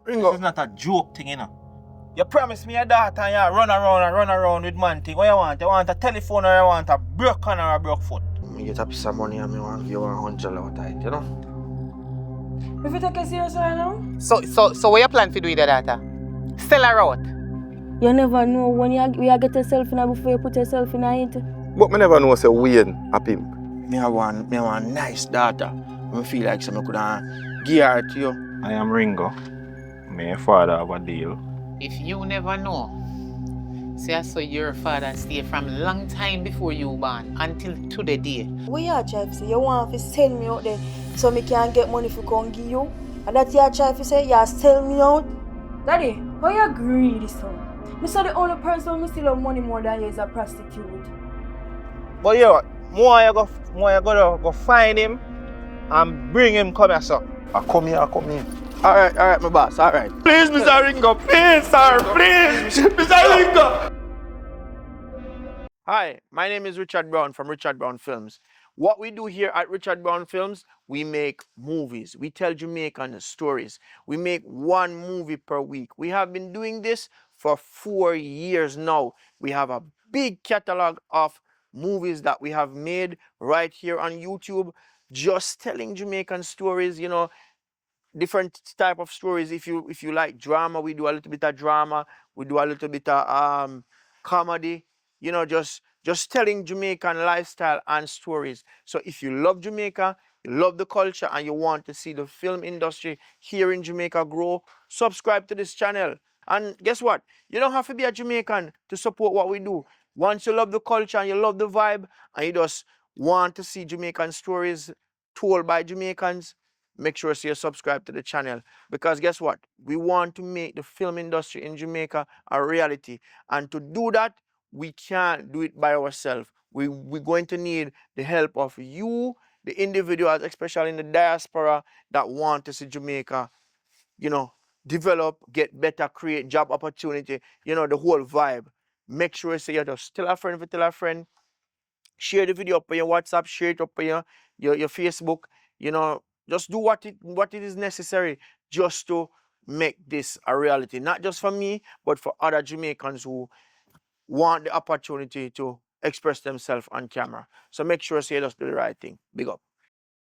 Ringo. This is not a joke thing, you know. You promise me a daughter and you run around with man thing. What you want? You want a telephone or you want a broke hand or a broke foot? Me get a piece of money and me want give you 100 out of it, you know? If you take it serious right now? So what you plan to do with the data? Sell her out? You never know when you get yourself in it before you put yourself in it. But me never know say Wayne a pimp. Me want nice daughter. I feel like I could give her to you. I am Ringo. My father have a deal. If you never know, say I saw your father stay from a long time before you born until to the day. What you try to say? You want to sell me out there so me can get money for come give you? And that you try to say you sell me out? Daddy, how you greedy son? Me say the only person who still have money more than you is a prostitute. But you know what? More you go find him and bring him come here, sir. I come here. Alright, my boss, alright. Please, Mr. Ringo, please, sir, please, Mr. Ringo. Hi, my name is Richard Brown from Richard Brown Films. What we do here at Richard Brown Films, we make movies. We tell Jamaican stories. We make one movie per week. We have been doing this for 4 years now. We have a big catalog of movies that we have made right here on YouTube, just telling Jamaican stories, you know, different type of stories. If you like drama, we do a little bit of drama. We do a little bit of comedy. You know, just telling Jamaican lifestyle and stories. So if you love Jamaica, you love the culture, and you want to see the film industry here in Jamaica grow, subscribe to this channel. And guess what? You don't have to be a Jamaican to support what we do. Once you love the culture and you love the vibe, and you just want to see Jamaican stories told by Jamaicans, make sure you subscribe to the channel, because guess what? We want to make the film industry in Jamaica a reality. And to do that, we can't do it by ourselves. We're going to need the help of you, the individuals, especially in the diaspora, that want to see Jamaica, you know, develop, get better, create job opportunity, you know, the whole vibe. Make sure you just tell a friend if you tell a friend. Share the video up on your WhatsApp, share it up on your Facebook, you know. Just do what it is necessary just to make this a reality. Not just for me, but for other Jamaicans who want the opportunity to express themselves on camera. So make sure you just do the right thing. Big up.